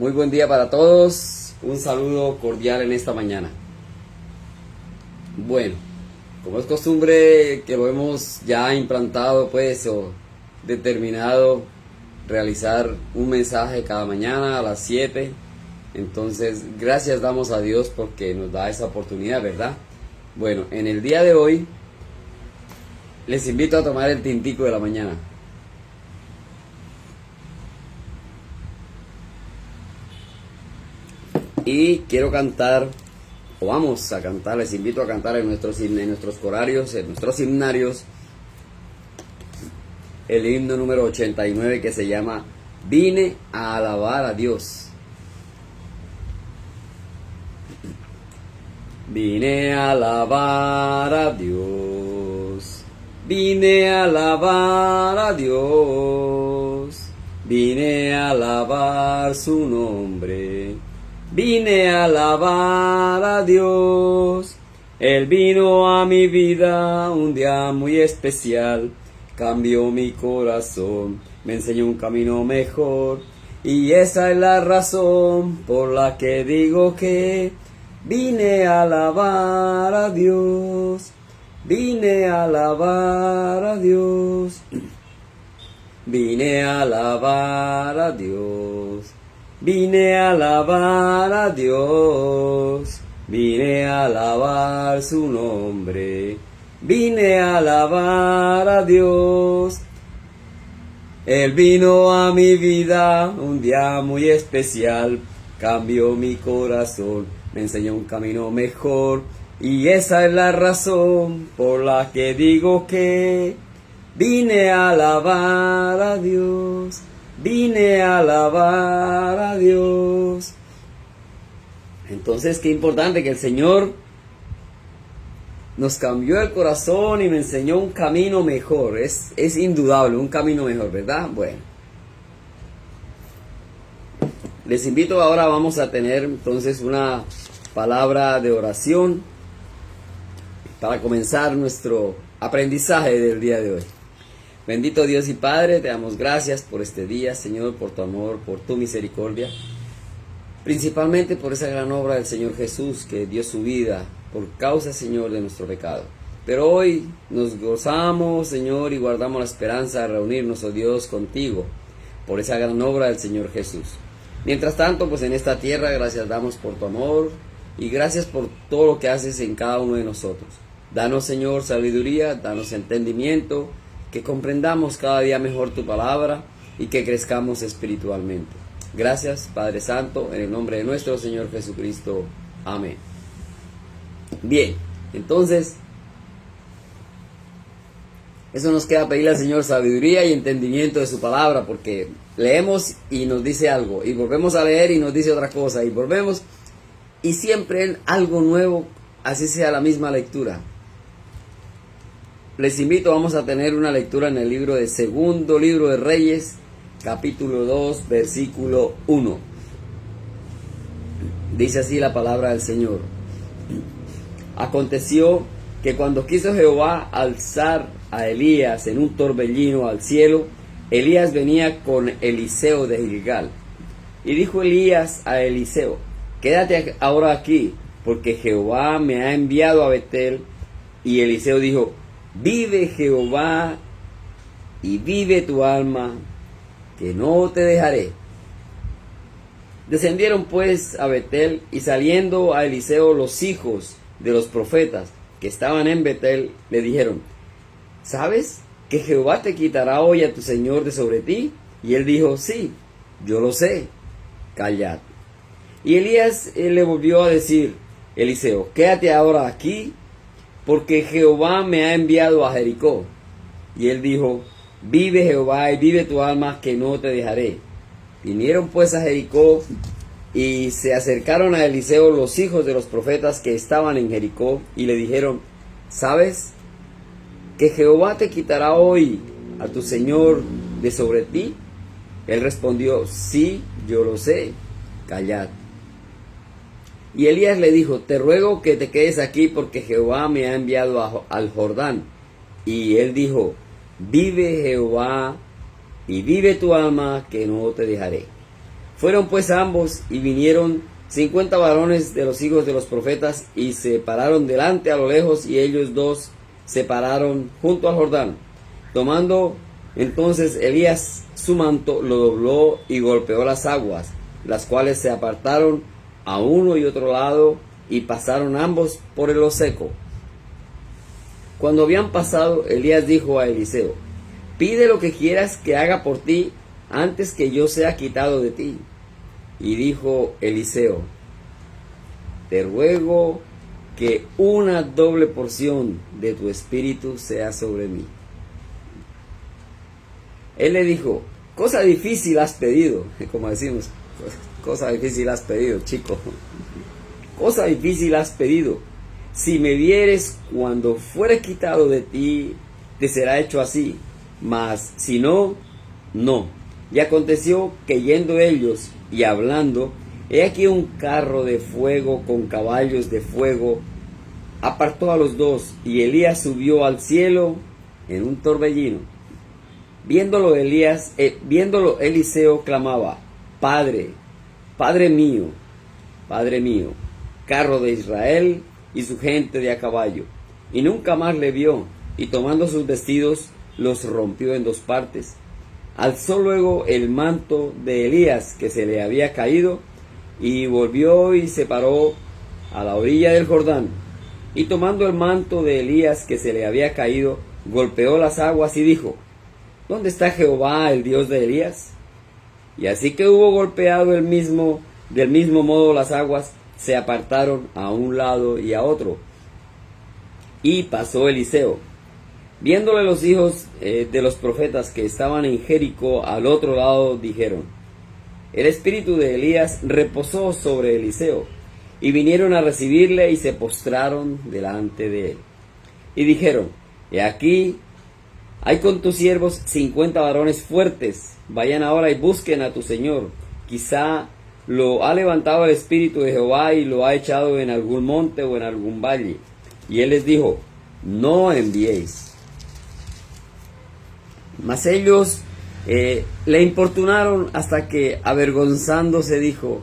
Muy buen día para todos. Un saludo cordial en esta mañana. Bueno, como es costumbre que lo hemos ya implantado pues o determinado realizar un mensaje cada mañana a las 7. Entonces, gracias damos a Dios porque nos da esa oportunidad, ¿verdad? Bueno, en el día de hoy les invito a tomar el tintico de la mañana. Y quiero cantar, o vamos a cantar, les invito a cantar en nuestros corarios, en nuestros himnarios, el himno número 89 que se llama Vine a alabar a Dios. Vine a alabar a Dios, vine a alabar a Dios, vine a alabar su nombre. Vine a alabar a Dios, Él vino a mi vida un día muy especial, cambió mi corazón, me enseñó un camino mejor, y esa es la razón por la que digo que vine a alabar a Dios, vine a alabar a Dios, vine a alabar a Dios. Vine a alabar a Dios, vine a alabar su nombre, vine a alabar a Dios. Él vino a mi vida un día muy especial, cambió mi corazón, me enseñó un camino mejor, y esa es la razón por la que digo que vine a alabar a Dios. Vine a alabar a Dios. Entonces, qué importante que el Señor nos cambió el corazón y me enseñó un camino mejor. Es indudable, un camino mejor, ¿verdad? Bueno. Les invito ahora, vamos a tener entonces una palabra de oración para comenzar nuestro aprendizaje del día de hoy. Bendito Dios y Padre, te damos gracias por este día, Señor, por tu amor, por tu misericordia, principalmente por esa gran obra del Señor Jesús que dio su vida por causa, Señor, de nuestro pecado. Pero hoy nos gozamos, Señor, y guardamos la esperanza de reunirnos, oh Dios, contigo, por esa gran obra del Señor Jesús. Mientras tanto, pues en esta tierra, gracias damos por tu amor y gracias por todo lo que haces en cada uno de nosotros. Danos, Señor, sabiduría, danos entendimiento, que comprendamos cada día mejor tu palabra y que crezcamos espiritualmente. Gracias, Padre Santo, en el nombre de nuestro Señor Jesucristo. Amén. Bien, entonces, eso nos queda pedirle al Señor sabiduría y entendimiento de su palabra, porque leemos y nos dice algo, y volvemos a leer y nos dice otra cosa, y volvemos, y siempre algo nuevo, así sea la misma lectura. Les invito, vamos a tener una lectura en el libro de Segundo Libro de Reyes, capítulo 2, versículo 1. Dice así la palabra del Señor. Aconteció que cuando quiso Jehová alzar a Elías en un torbellino al cielo, Elías venía con Eliseo de Gilgal. Y dijo Elías a Eliseo, quédate ahora aquí, porque Jehová me ha enviado a Betel. Y Eliseo dijo, vive Jehová y vive tu alma, que no te dejaré. Descendieron pues a Betel, y saliendo a Eliseo los hijos de los profetas que estaban en Betel, le dijeron, ¿sabes que Jehová te quitará hoy a tu señor de sobre ti? Y él dijo, sí, yo lo sé, callad. Y Elías le volvió a decir, Eliseo, quédate ahora aquí, porque Jehová me ha enviado a Jericó. Y él dijo, vive Jehová y vive tu alma, que no te dejaré. Vinieron pues a Jericó, y se acercaron a Eliseo los hijos de los profetas que estaban en Jericó, y le dijeron, ¿sabes que Jehová te quitará hoy a tu señor de sobre ti? Él respondió, sí, yo lo sé, callad. Y Elías le dijo, te ruego que te quedes aquí, porque Jehová me ha enviado al Jordán. Y él dijo, vive Jehová y vive tu alma, que no te dejaré. Fueron pues ambos, y vinieron 50 varones de los hijos de los profetas, y se pararon delante a lo lejos, y ellos dos se pararon junto al Jordán. Tomando entonces Elías su manto, lo dobló y golpeó las aguas, las cuales se apartaron a uno y otro lado, y pasaron ambos por el lo seco. Cuando habían pasado, Elías dijo a Eliseo: pide lo que quieras que haga por ti antes que yo sea quitado de ti. Y dijo Eliseo: te ruego que una doble porción de tu espíritu sea sobre mí. Él le dijo: cosa difícil has pedido, como decimos, cosa difícil has pedido, chico. Cosa difícil has pedido. Si me vieres cuando fuere quitado de ti, te será hecho así. Mas si no, no. Y aconteció que yendo ellos y hablando, he aquí un carro de fuego con caballos de fuego apartó a los dos, y Elías subió al cielo en un torbellino. Viéndolo Eliseo clamaba: Padre, Padre mío, carro de Israel y su gente de a caballo. Y nunca más le vio, y tomando sus vestidos los rompió en dos partes. Alzó luego el manto de Elías que se le había caído, y volvió y se paró a la orilla del Jordán. Y tomando el manto de Elías que se le había caído, golpeó las aguas y dijo: ¿dónde está Jehová, el Dios de Elías? Y así que hubo golpeado del mismo modo las aguas, se apartaron a un lado y a otro. Y pasó Eliseo. Viéndole los hijos de los profetas que estaban en Jericó al otro lado, dijeron: el espíritu de Elías reposó sobre Eliseo. Y vinieron a recibirle y se postraron delante de él. Y dijeron: he aquí, hay con tus siervos 50 varones fuertes. Vayan ahora y busquen a tu señor. Quizá lo ha levantado el espíritu de Jehová y lo ha echado en algún monte o en algún valle. Y él les dijo: no enviéis. Mas ellos le importunaron hasta que, avergonzándose, dijo: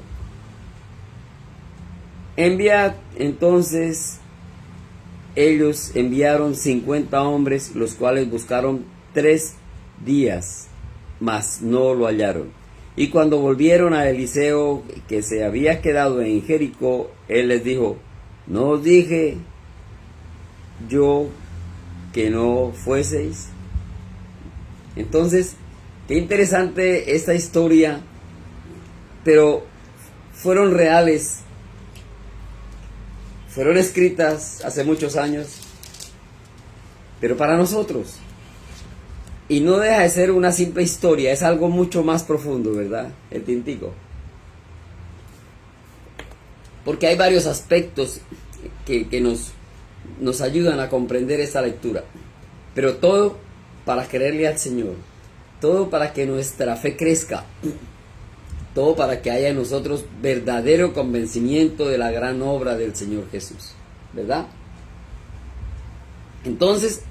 enviad. Entonces ellos enviaron 50 hombres, los cuales buscaron 3 días, mas no lo hallaron. Y cuando volvieron a Eliseo, que se había quedado en Jericó, él les dijo: ¿no os dije yo que no fueseis? Entonces, qué interesante esta historia, pero fueron reales, fueron escritas hace muchos años, pero para nosotros. Y no deja de ser una simple historia, es algo mucho más profundo, ¿verdad? El tintico. Porque hay varios aspectos que nos ayudan a comprender esta lectura. Pero todo para creerle al Señor. Todo para que nuestra fe crezca. Todo para que haya en nosotros verdadero convencimiento de la gran obra del Señor Jesús. ¿Verdad? Entonces,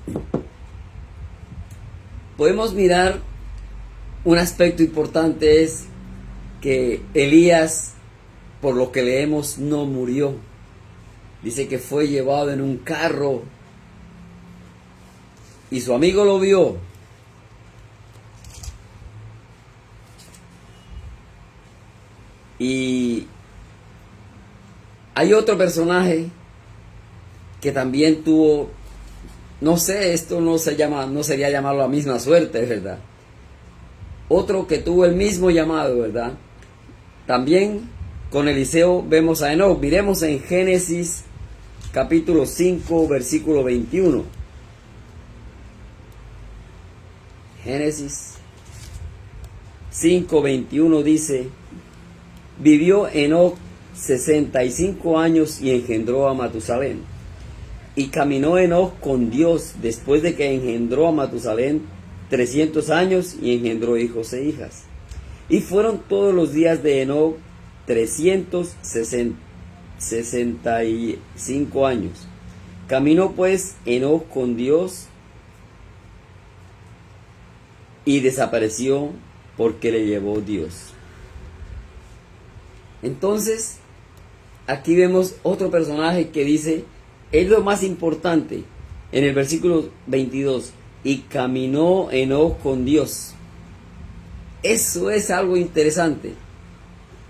podemos mirar un aspecto importante, es que Elías, por lo que leemos, no murió. Dice que fue llevado en un carro y su amigo lo vio. Y hay otro personaje que también tuvo, no sé, esto no sería llamarlo la misma suerte, ¿verdad? Otro que tuvo el mismo llamado, ¿verdad? También con Eliseo vemos a Enoc. Miremos en Génesis capítulo 5, versículo 21. Génesis 5, 21 dice: vivió Enoc 65 años y engendró a Matusalén. Y caminó Enoc con Dios después de que engendró a Matusalén 300 años y engendró hijos e hijas. Y fueron todos los días de Enoc 365 años. Caminó pues Enoc con Dios y desapareció porque le llevó Dios. Entonces, aquí vemos otro personaje que dice, es lo más importante, en el versículo 22, y caminó Enoc con Dios. Eso es algo interesante.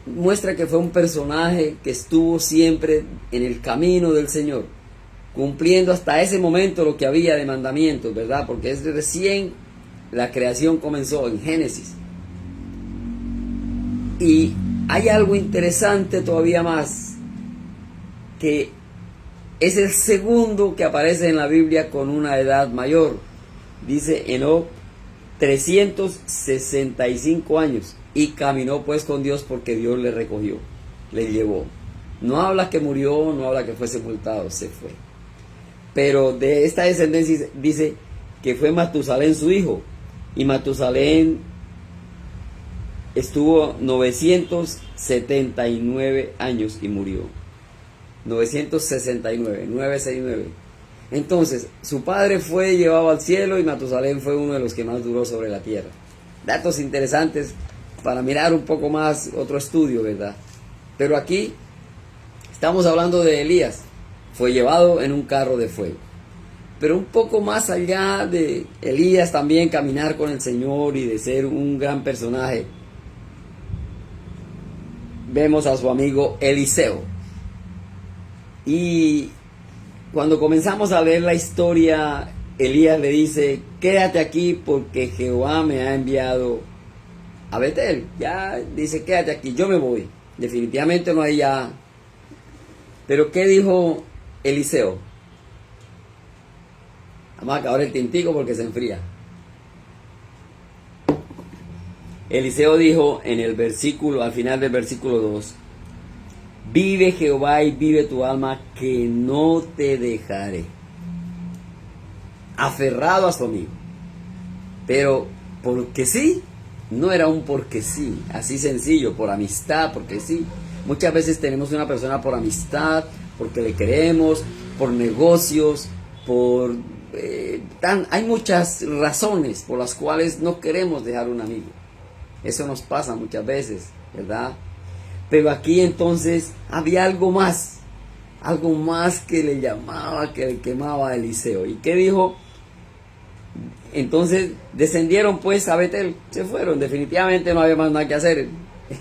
Muestra que fue un personaje que estuvo siempre en el camino del Señor, cumpliendo hasta ese momento lo que había de mandamientos, ¿verdad? Porque es recién la creación comenzó en Génesis. Y hay algo interesante todavía más, que es el segundo que aparece en la Biblia con una edad mayor. Dice Enoc 365 años y caminó pues con Dios porque Dios le recogió, le llevó. No habla que murió, no habla que fue sepultado, se fue. Pero de esta descendencia dice que fue Matusalén su hijo, y Matusalén estuvo 979 años y murió. 969. Entonces, su padre fue llevado al cielo y Matusalén fue uno de los que más duró sobre la tierra. Datos interesantes para mirar un poco más otro estudio, ¿verdad? Pero aquí estamos hablando de Elías. Fue llevado en un carro de fuego. Pero un poco más allá de Elías también caminar con el Señor y de ser un gran personaje, vemos a su amigo Eliseo. Y cuando comenzamos a leer la historia, Elías le dice, quédate aquí porque Jehová me ha enviado a Betel. Ya dice, quédate aquí, yo me voy. Definitivamente no hay ya. Pero ¿qué dijo Eliseo? Vamos a acabar el tintico porque se enfría. Eliseo dijo en el versículo, al final del versículo 2, vive Jehová y vive tu alma, que no te dejaré. Aferrado a su amigo. Pero porque sí, no era un porque sí, así sencillo, por amistad, porque sí. Muchas veces tenemos una persona por amistad, porque le queremos, por negocios, hay muchas razones por las cuales no queremos dejar un amigo. Eso nos pasa muchas veces, ¿verdad? Pero aquí entonces había algo más que le llamaba, que le quemaba a Eliseo. ¿Y qué dijo? Entonces descendieron pues a Betel, se fueron, definitivamente no había más nada que hacer.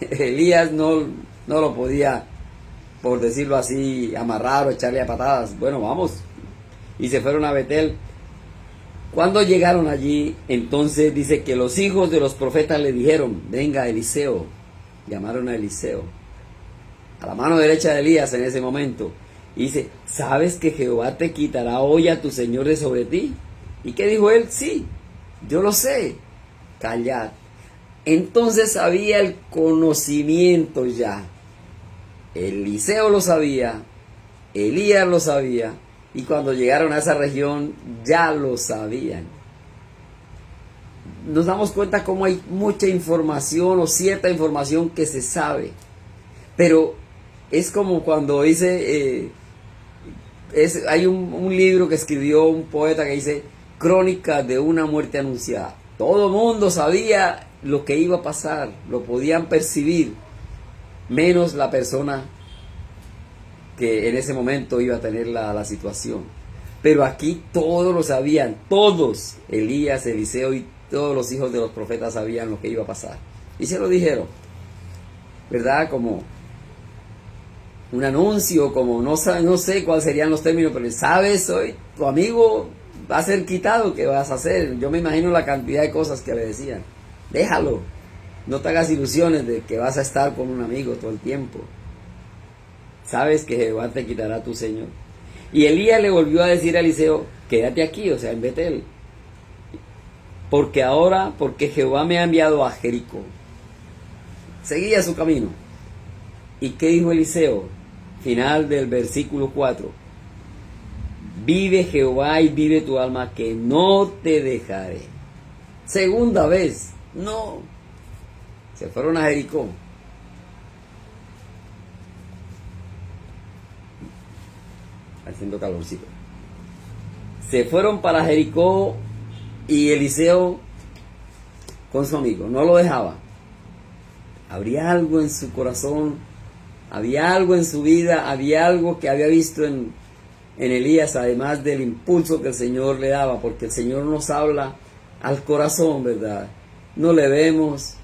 Elías no lo podía, por decirlo así, amarrar o echarle a patadas. Bueno, vamos. Y se fueron a Betel. Cuando llegaron allí, entonces dice que los hijos de los profetas le dijeron, venga Eliseo. Llamaron a Eliseo, a la mano derecha de Elías en ese momento. Y dice, ¿sabes que Jehová te quitará hoy a tu señor de sobre ti? ¿Y qué dijo él? Sí, yo lo sé. Callad. Entonces había el conocimiento ya. Eliseo lo sabía, Elías lo sabía, y cuando llegaron a esa región ya lo sabían. Nos damos cuenta cómo hay mucha información o cierta información que se sabe, pero es como cuando dice, hay un libro que escribió un poeta que dice Crónica de una muerte anunciada. Todo el mundo sabía lo que iba a pasar, lo podían percibir, menos la persona que en ese momento iba a tener la situación. Pero aquí todos lo sabían, todos, Elías, Eliseo y todos los hijos de los profetas sabían lo que iba a pasar. Y se lo dijeron, ¿verdad? Como un anuncio, como no sé cuáles serían los términos, pero sabes, hoy tu amigo va a ser quitado, ¿qué vas a hacer? Yo me imagino la cantidad de cosas que le decían. Déjalo, no te hagas ilusiones de que vas a estar con un amigo todo el tiempo. Sabes que Jehová te quitará a tu Señor. Y Elías le volvió a decir a Eliseo, quédate aquí, o sea, en Betel. Porque Jehová me ha enviado a Jericó. Seguía su camino. ¿Y qué dijo Eliseo? Final del versículo 4. Vive Jehová y vive tu alma, que no te dejaré. Segunda vez, no. Se fueron a Jericó. Haciendo calorcito. Se fueron para Jericó y Eliseo con su amigo, no lo dejaba. Habría algo en su corazón Había algo en su vida, había algo que había visto en Elías, además del impulso que el Señor le daba, porque el Señor nos habla al corazón, ¿verdad? No le vemos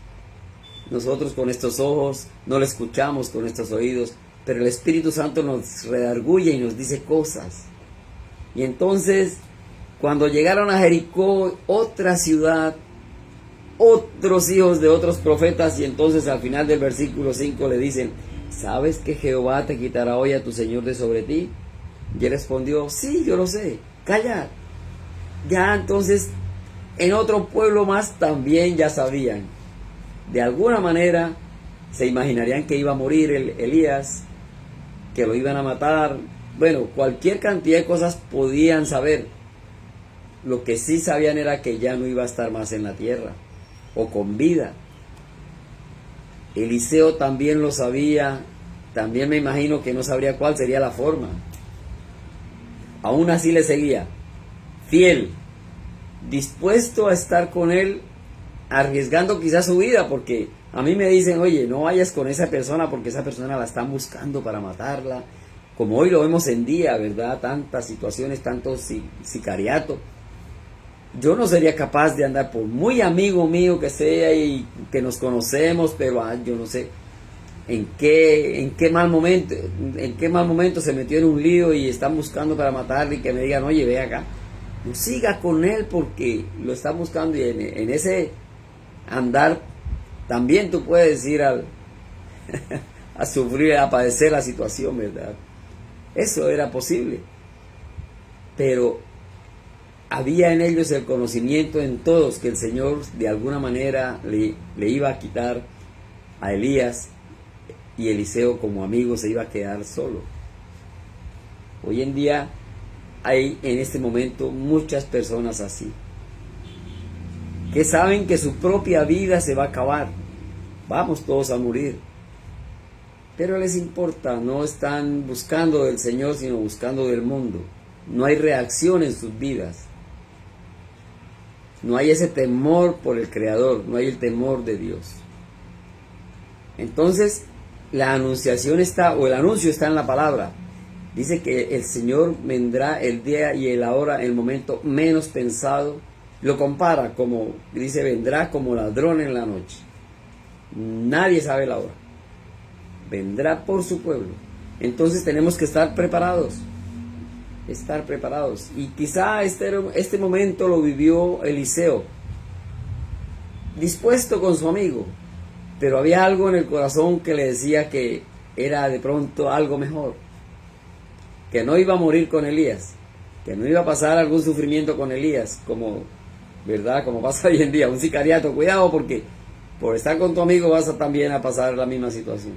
nosotros con estos ojos, no le escuchamos con estos oídos, pero el Espíritu Santo nos redarguye y nos dice cosas. Y entonces, cuando llegaron a Jericó, otra ciudad, otros hijos de otros profetas, y entonces al final del versículo 5 le dicen, ¿sabes que Jehová te quitará hoy a tu Señor de sobre ti? Y él respondió, sí, yo lo sé, calla. Ya entonces, en otro pueblo más también ya sabían. De alguna manera, se imaginarían que iba a morir Elías, que lo iban a matar. Bueno, cualquier cantidad de cosas podían saber. Lo que sí sabían era que ya no iba a estar más en la tierra, o con vida. Eliseo también lo sabía, también me imagino que no sabría cuál sería la forma. Aún así le seguía, fiel, dispuesto a estar con él, arriesgando quizás su vida, porque a mí me dicen, oye, no vayas con esa persona porque esa persona la están buscando para matarla, como hoy lo vemos en día, ¿verdad? Tantas situaciones, tanto sicariato. Yo no sería capaz de andar, por muy amigo mío que sea y que nos conocemos, pero yo no sé en qué mal momento se metió en un lío y están buscando para matarle, y que me digan, oye, ve acá, no siga con él porque lo están buscando. Y en ese andar también tú puedes ir a sufrir, a padecer la situación, ¿verdad? Eso era posible, pero había en ellos el conocimiento en todos que el Señor de alguna manera le iba a quitar a Elías, y Eliseo como amigo se iba a quedar solo. Hoy en día hay en este momento muchas personas así, que saben que su propia vida se va a acabar, vamos todos a morir, pero les importa, no están buscando del Señor sino buscando del mundo. No hay reacción en sus vidas, no hay ese temor por el Creador, no hay el temor de Dios. Entonces la anunciación está, o el anuncio está en la palabra. Dice que el Señor vendrá el día y la hora, el momento menos pensado. Lo compara como, dice, vendrá como ladrón en la noche. Nadie sabe la hora. Vendrá por su pueblo. Entonces tenemos que estar preparados. Estar preparados. Y quizá este momento lo vivió Eliseo, dispuesto con su amigo, pero había algo en el corazón que le decía que era de pronto algo mejor, que no iba a morir con Elías, que no iba a pasar algún sufrimiento con Elías, como, ¿verdad? Como pasa hoy en día, un sicariato. Cuidado, porque por estar con tu amigo vas también a pasar la misma situación,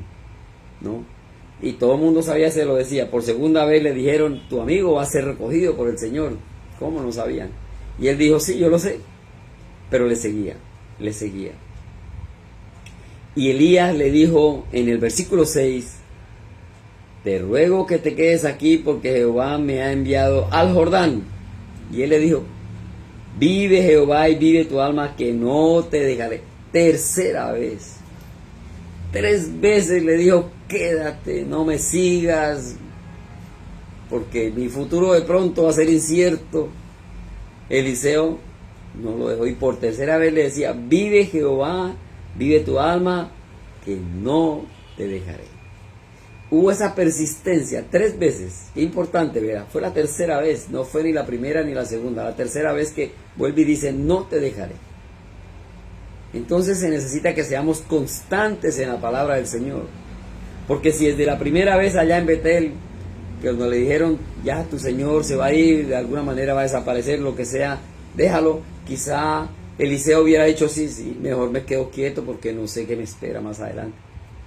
¿no? Y todo el mundo sabía, se lo decía. Por segunda vez le dijeron, tu amigo va a ser recogido por el Señor. ¿Cómo no sabían? Y él dijo, sí, yo lo sé, pero le seguía. Y Elías le dijo en el versículo 6, te ruego que te quedes aquí porque Jehová me ha enviado al Jordán. Y él le dijo, vive Jehová y vive tu alma que no te dejaré. Tercera vez. 3 veces le dijo, quédate, no me sigas, porque mi futuro de pronto va a ser incierto. Eliseo no lo dejó, y por tercera vez le decía, vive Jehová, vive tu alma, que no te dejaré. Hubo esa persistencia 3 veces. Qué importante, ¿verdad? Fue la tercera vez, no fue ni la primera ni la segunda, la tercera vez que vuelve y dice, no te dejaré. Entonces se necesita que seamos constantes en la palabra del Señor, porque si desde la primera vez allá en Betel, que cuando le dijeron, ya tu Señor se va a ir, de alguna manera va a desaparecer, lo que sea, déjalo, quizá Eliseo hubiera dicho, sí, mejor me quedo quieto porque no sé qué me espera más adelante.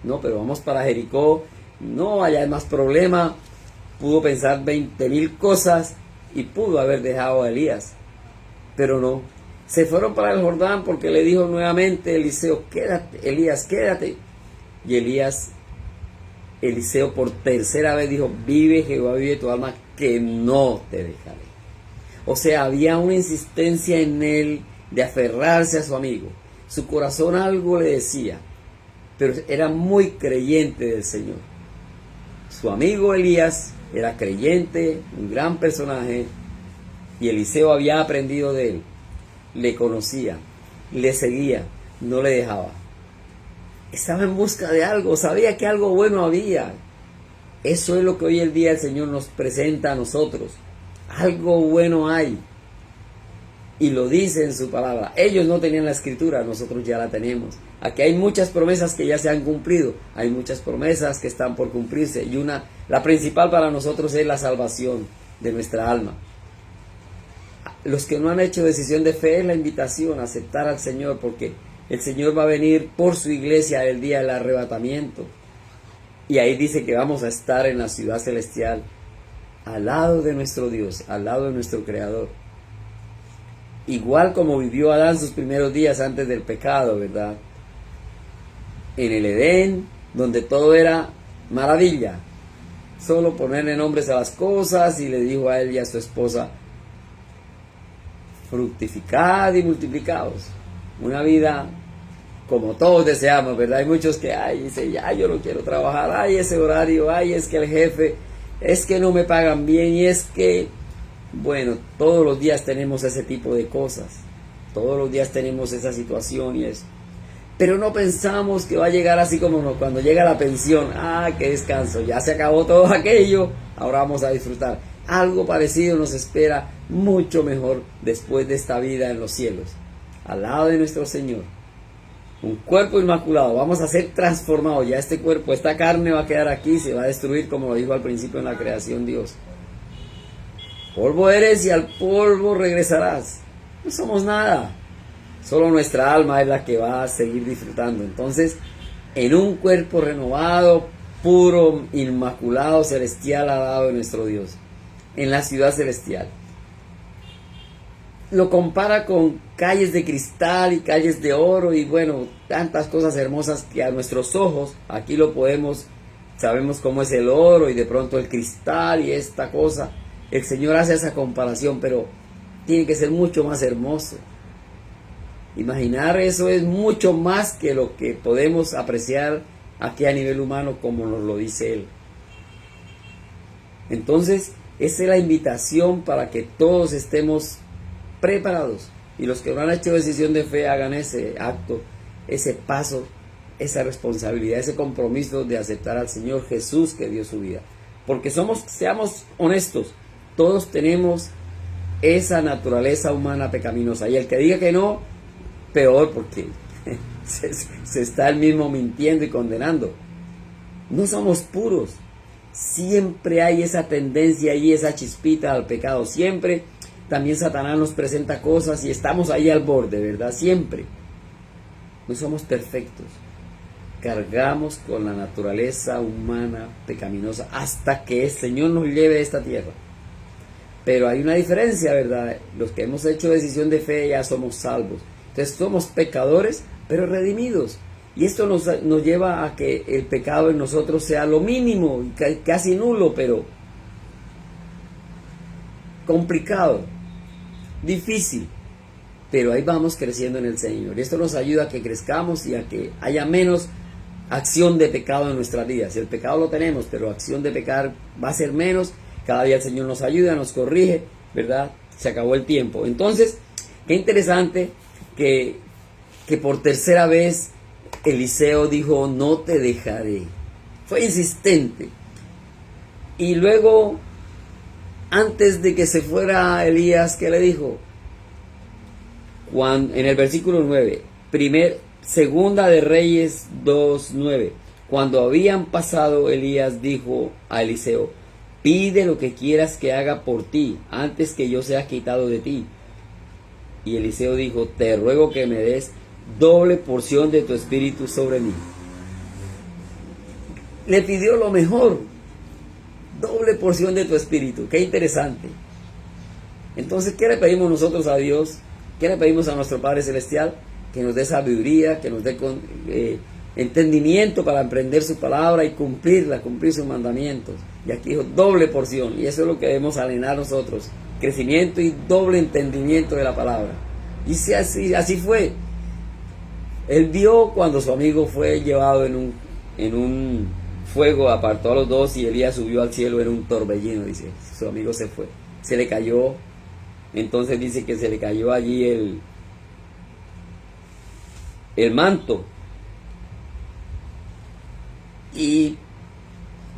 No, pero vamos para Jericó, no, allá hay más problema. Pudo pensar 20,000 cosas y pudo haber dejado a Elías, pero no. Se fueron para el Jordán porque le dijo nuevamente Eliseo, quédate, Elías, quédate. Y Eliseo por tercera vez dijo, vive Jehová, vive tu alma, que no te dejaré. O sea, había una insistencia en él de aferrarse a su amigo. Su corazón algo le decía, pero era muy creyente del Señor. Su amigo Elías era creyente, un gran personaje, y Eliseo había aprendido de él, le conocía, le seguía, no le dejaba. Estaba en busca de algo, sabía que algo bueno había. Eso es lo que hoy el día el Señor nos presenta a nosotros. Algo bueno hay. Y lo dice en su palabra. Ellos no tenían la escritura, nosotros ya la tenemos. Aquí hay muchas promesas que ya se han cumplido. Hay muchas promesas que están por cumplirse. Y la principal para nosotros es la salvación de nuestra alma. Los que no han hecho decisión de fe es la invitación a aceptar al Señor, porque el Señor va a venir por su iglesia el día del arrebatamiento. Y ahí dice que vamos a estar en la ciudad celestial, al lado de nuestro Dios, al lado de nuestro Creador. Igual como vivió Adán sus primeros días antes del pecado, ¿verdad? En el Edén, donde todo era maravilla. Solo ponerle nombres a las cosas, y le dijo a él y a su esposa: fructificad y multiplicaos. Una vida como todos deseamos, ¿verdad? Hay muchos que, dicen, ya yo no quiero trabajar, ese horario, es que el jefe, es que no me pagan bien, y es que, bueno, todos los días tenemos ese tipo de cosas, todos los días tenemos esa situación y eso. Pero no pensamos que va a llegar así como cuando llega la pensión, qué descanso, ya se acabó todo aquello, ahora vamos a disfrutar. Algo parecido nos espera, mucho mejor después de esta vida en los cielos, al lado de nuestro Señor. Un cuerpo inmaculado, vamos a ser transformados. Ya este cuerpo, esta carne va a quedar aquí, se va a destruir, como lo dijo al principio en la creación Dios. Polvo eres y al polvo regresarás. No somos nada, solo nuestra alma es la que va a seguir disfrutando. Entonces, en un cuerpo renovado, puro, inmaculado, celestial, al lado de nuestro Dios, en la ciudad celestial. Lo compara con calles de cristal y calles de oro, y bueno, tantas cosas hermosas que a nuestros ojos, aquí lo sabemos cómo es el oro y de pronto el cristal y esta cosa. El Señor hace esa comparación, pero tiene que ser mucho más hermoso. Imaginar eso es mucho más que lo que podemos apreciar aquí a nivel humano, como nos lo dice Él. Entonces, esa es la invitación para que todos estemos preparados, y los que no han hecho decisión de fe hagan ese acto, ese paso, esa responsabilidad, ese compromiso de aceptar al Señor Jesús que dio su vida. Porque seamos honestos, todos tenemos esa naturaleza humana pecaminosa, y el que diga que no, peor, porque se está él mismo mintiendo y condenando. No somos puros, siempre hay esa tendencia y esa chispita al pecado, siempre. También Satanás nos presenta cosas y estamos ahí al borde, ¿verdad? Siempre. No somos perfectos. Cargamos con la naturaleza humana pecaminosa hasta que el Señor nos lleve de esta tierra. Pero hay una diferencia, ¿verdad? Los que hemos hecho decisión de fe ya somos salvos. Entonces somos pecadores, pero redimidos. Y esto nos lleva a que el pecado en nosotros sea lo mínimo, casi nulo, pero complicado, difícil, pero ahí vamos creciendo en el Señor. Y esto nos ayuda a que crezcamos y a que haya menos acción de pecado en nuestras vidas. El pecado lo tenemos, pero acción de pecar va a ser menos. Cada día el Señor nos ayuda, nos corrige, ¿verdad? Se acabó el tiempo. Entonces, qué interesante que por tercera vez Eliseo dijo: no te dejaré. Fue insistente. Y luego, antes de que se fuera Elías, ¿qué le dijo? En el versículo 9, segunda de Reyes 2:9, cuando habían pasado, Elías dijo a Eliseo: pide lo que quieras que haga por ti, antes que yo sea quitado de ti. Y Eliseo dijo: te ruego que me des doble porción de tu espíritu sobre mí. Le pidió lo mejor, doble porción de tu espíritu. Qué interesante. Entonces, ¿qué le pedimos nosotros a Dios? ¿Qué le pedimos a nuestro Padre Celestial? Que nos dé sabiduría, que nos dé entendimiento para emprender su palabra y cumplirla, cumplir sus mandamientos. Y aquí dijo doble porción, y eso es lo que debemos anhelar nosotros: crecimiento y doble entendimiento de la palabra. Y así fue. Él vio cuando su amigo fue llevado en un fuego apartó a los dos y Elías subió al cielo en un torbellino, dice. Su amigo se fue. Se le cayó, entonces dice que se le cayó allí el manto. Y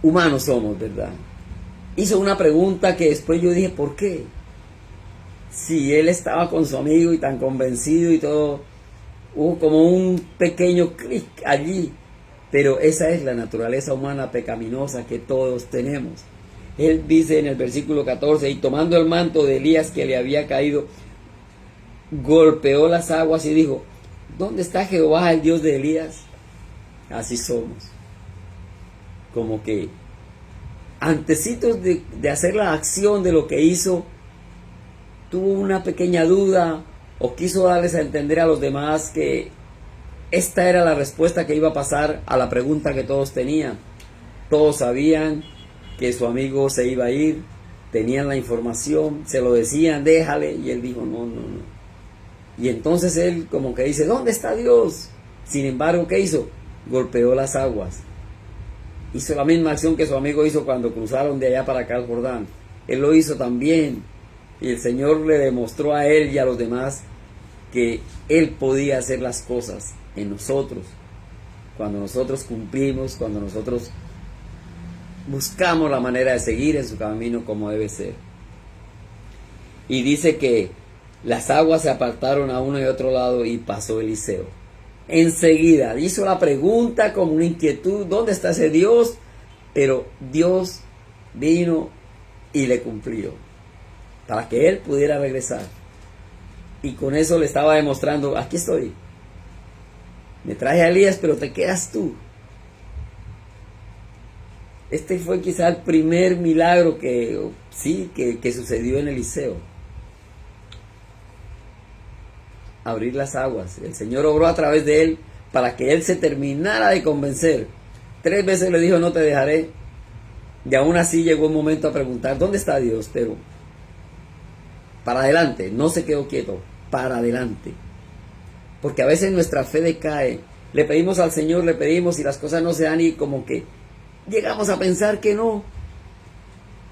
humanos somos, ¿verdad? Hizo una pregunta que después yo dije, ¿por qué? Si él estaba con su amigo y tan convencido y todo, hubo como un pequeño clic allí. Pero esa es la naturaleza humana pecaminosa que todos tenemos. Él dice en el versículo 14, y tomando el manto de Elías que le había caído, golpeó las aguas y dijo, ¿dónde está Jehová, el Dios de Elías? Así somos. Como que antecitos de hacer la acción de lo que hizo, tuvo una pequeña duda o quiso darles a entender a los demás que esta era la respuesta que iba a pasar a la pregunta que todos tenían. Todos sabían que su amigo se iba a ir, tenían la información, se lo decían, déjale, y él dijo, no. Y entonces él como que dice, ¿dónde está Dios? Sin embargo, ¿qué hizo? Golpeó las aguas. Hizo la misma acción que su amigo hizo cuando cruzaron de allá para acá al Jordán. Él lo hizo también. Y el Señor le demostró a él y a los demás que él podía hacer las cosas en nosotros. Cuando nosotros cumplimos, cuando nosotros buscamos la manera de seguir en su camino como debe ser. Y dice que las aguas se apartaron a uno y otro lado y pasó Eliseo. Enseguida hizo la pregunta como una inquietud, ¿dónde está ese Dios? Pero Dios vino y le cumplió para que él pudiera regresar. Y con eso le estaba demostrando, aquí estoy. Me traje a Elías, pero te quedas tú. Este fue quizá el primer milagro que sucedió en Eliseo. Abrir las aguas. El Señor obró a través de él para que él se terminara de convencer. 3 veces le dijo, no te dejaré. Y aún así llegó un momento a preguntar, ¿dónde está Dios? Pero para adelante, no se quedó quieto, para adelante. Porque a veces nuestra fe decae. Le pedimos al Señor, le pedimos y las cosas no se dan y como que llegamos a pensar que no.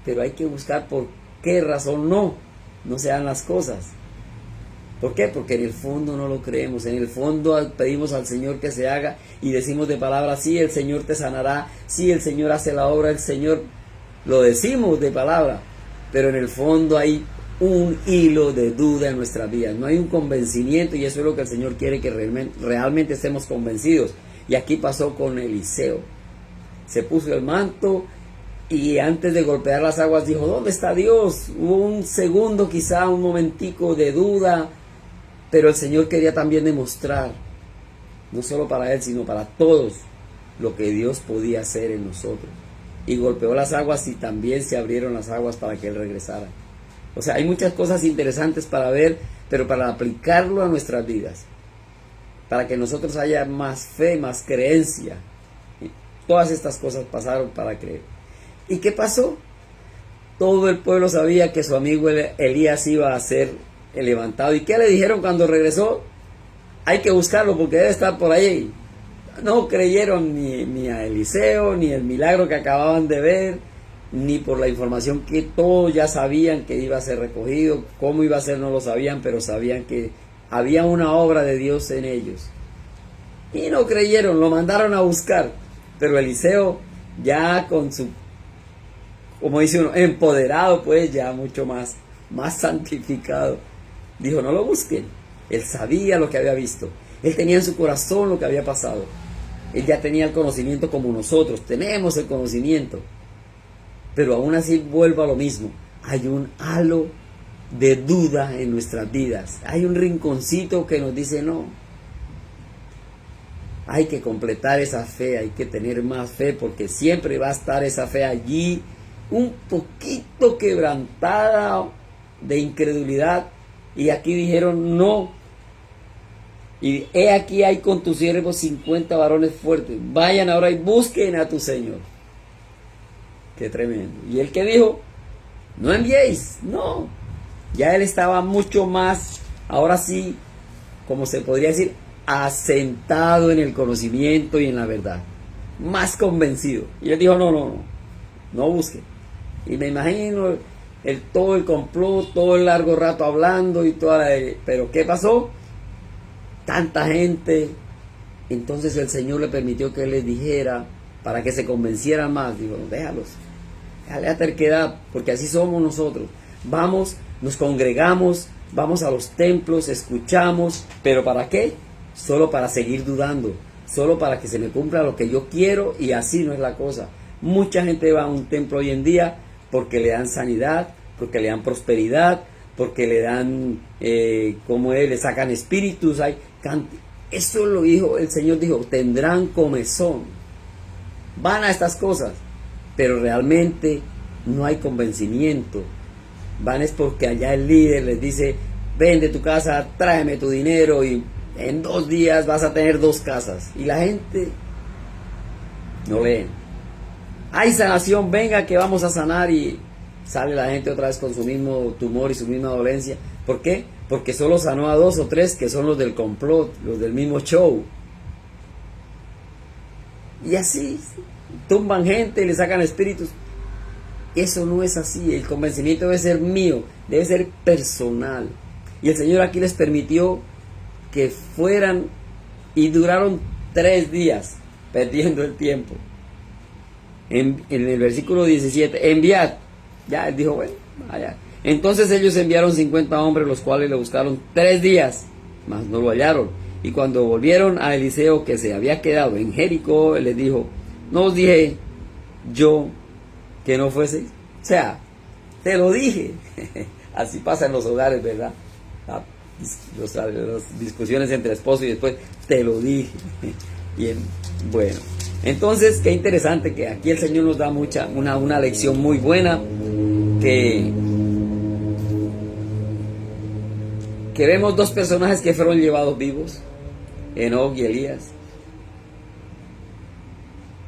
Pero hay que buscar por qué razón no se dan las cosas. ¿Por qué? Porque en el fondo no lo creemos. En el fondo pedimos al Señor que se haga y decimos de palabra, sí, el Señor te sanará, sí, el Señor hace la obra, el Señor, lo decimos de palabra, pero en el fondo hay un hilo de duda en nuestras vidas. No hay un convencimiento y eso es lo que el Señor quiere, que realmente estemos convencidos. Y aquí pasó con Eliseo. Se puso el manto y antes de golpear las aguas dijo, ¿dónde está Dios? Hubo un segundo, quizá un momentico de duda, pero el Señor quería también demostrar, no solo para él, sino para todos, lo que Dios podía hacer en nosotros. Y golpeó las aguas y también se abrieron las aguas para que él regresara. O sea, hay muchas cosas interesantes para ver, pero para aplicarlo a nuestras vidas, para que nosotros haya más fe, más creencia. Y todas estas cosas pasaron para creer. ¿Y qué pasó? Todo el pueblo sabía que su amigo Elías iba a ser levantado. ¿Y qué le dijeron cuando regresó? Hay que buscarlo porque debe estar por ahí. No creyeron ni a Eliseo, ni el milagro que acababan de ver, ni por la información que todos ya sabían que iba a ser recogido. Cómo iba a ser no lo sabían, pero sabían que había una obra de Dios en ellos. Y no creyeron, lo mandaron a buscar. Pero Eliseo, ya con su, como dice uno, empoderado, pues ya mucho más santificado, dijo, no lo busquen. Él sabía lo que había visto. Él tenía en su corazón lo que había pasado. Él ya tenía el conocimiento como nosotros. Tenemos el conocimiento. Pero aún así vuelvo a lo mismo. Hay un halo de duda en nuestras vidas. Hay un rinconcito que nos dice no. Hay que completar esa fe. Hay que tener más fe porque siempre va a estar esa fe allí. Un poquito quebrantada de incredulidad. Y aquí dijeron no. Y he aquí hay con tus siervos 50 varones fuertes. Vayan ahora y busquen a tu Señor. Qué tremendo. ¿Y él qué dijo? No enviéis. No. Ya él estaba mucho más, ahora sí, como se podría decir, asentado en el conocimiento y en la verdad. más convencido. Y él dijo, no busque. Y me imagino todo el complot, todo el largo rato hablando y pero ¿qué pasó? Tanta gente. Entonces el Señor le permitió que él les dijera para que se convencieran más. Digo, déjale la terquedad, porque así somos nosotros. Vamos, nos congregamos, vamos a los templos, escuchamos, pero ¿para qué? Solo para seguir dudando, solo para que se me cumpla lo que yo quiero, y así no es la cosa. Mucha gente va a un templo hoy en día porque le dan sanidad, porque le dan prosperidad, porque le dan, le sacan espíritus. Eso lo dijo, el Señor dijo, tendrán comezón. Van a estas cosas, pero realmente no hay convencimiento. Van es porque allá el líder les dice, vende tu casa, tráeme tu dinero y en 2 días vas a tener 2 casas. Y la gente no leen. Hay sanación, venga que vamos a sanar, y sale la gente otra vez con su mismo tumor y su misma dolencia. ¿Por qué? Porque solo sanó a 2 o 3 que son los del complot, los del mismo show. Y así tumban gente, le sacan espíritus. Eso no es así. El convencimiento debe ser mío, debe ser personal. Y el Señor aquí les permitió que fueran, y duraron 3 días perdiendo el tiempo. En el versículo 17, enviad. Ya él dijo, bueno, vaya. Entonces ellos enviaron 50 hombres, los cuales le buscaron 3 días, mas no lo hallaron. Y cuando volvieron a Eliseo, que se había quedado en Jericó, él les dijo, no os dije yo que no fuese. O sea, te lo dije. Así pasa en los hogares, ¿verdad? Las discusiones entre esposo y después, te lo dije. Bien, bueno. Entonces, qué interesante que aquí el Señor nos da una lección muy buena, que vemos 2 personajes que fueron llevados vivos, Enoc y Elías.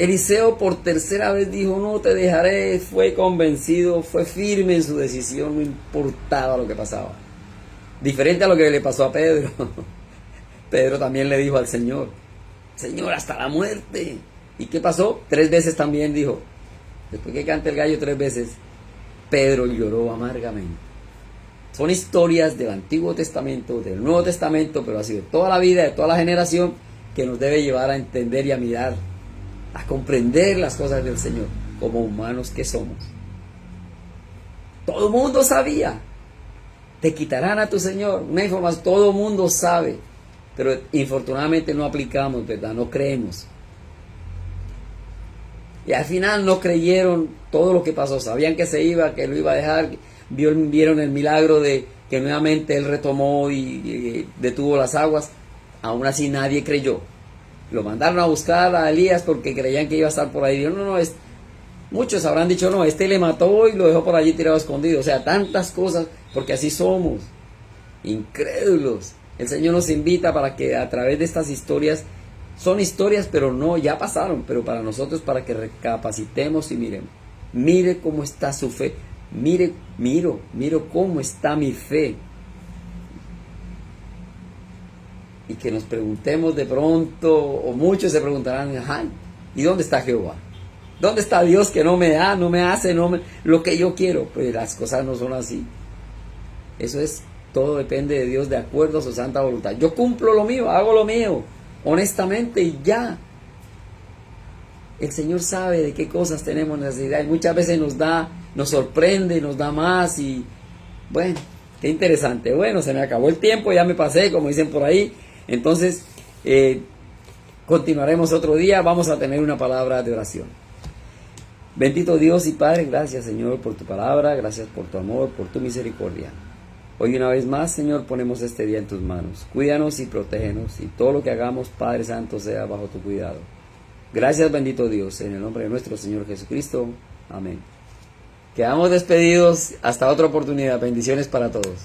Eliseo por 3ª vez dijo, no te dejaré, fue convencido, fue firme en su decisión, no importaba lo que pasaba. Diferente a lo que le pasó a Pedro. Pedro también le dijo al Señor, Señor, hasta la muerte. ¿Y qué pasó? 3 veces también dijo. Después que canta el gallo 3 veces, Pedro lloró amargamente. Son historias del Antiguo Testamento, del Nuevo Testamento, pero así de toda la vida, de toda la generación, que nos debe llevar a entender y a mirar, a comprender las cosas del Señor, como humanos que somos. Todo el mundo sabía. Te quitarán a tu Señor. Una información, todo el mundo sabe, pero infortunadamente no aplicamos, ¿verdad? No creemos. Y al final no creyeron todo lo que pasó. Sabían que se iba, que lo iba a dejar. Vieron el milagro de que nuevamente él retomó y detuvo las aguas. Aún así nadie creyó. Lo mandaron a buscar a Elías porque creían que iba a estar por ahí. Dijeron, muchos habrán dicho, no, le mató y lo dejó por allí tirado escondido. O sea, tantas cosas, porque así somos, incrédulos. El Señor nos invita para que a través de estas historias, son historias, pero no, ya pasaron, pero para nosotros, para que recapacitemos y miremos. Mire cómo está su fe. Miro cómo está mi fe. Y que nos preguntemos de pronto, o muchos se preguntarán, ajá, ¿y dónde está Jehová? ¿Dónde está Dios que no me da, no me hace lo que yo quiero? Pues las cosas no son así. Todo depende de Dios de acuerdo a su santa voluntad. Yo cumplo lo mío, hago lo mío, honestamente, y ya. El Señor sabe de qué cosas tenemos necesidad, y muchas veces nos sorprende, nos da más, y bueno, qué interesante. Bueno, se me acabó el tiempo, ya me pasé, como dicen por ahí. Entonces, continuaremos otro día, vamos a tener una palabra de oración. Bendito Dios y Padre, gracias Señor por tu palabra, gracias por tu amor, por tu misericordia. Hoy una vez más, Señor, ponemos este día en tus manos. Cuídanos y protégenos, y todo lo que hagamos, Padre Santo, sea bajo tu cuidado. Gracias, bendito Dios, en el nombre de nuestro Señor Jesucristo. Amén. Quedamos despedidos, hasta otra oportunidad. Bendiciones para todos.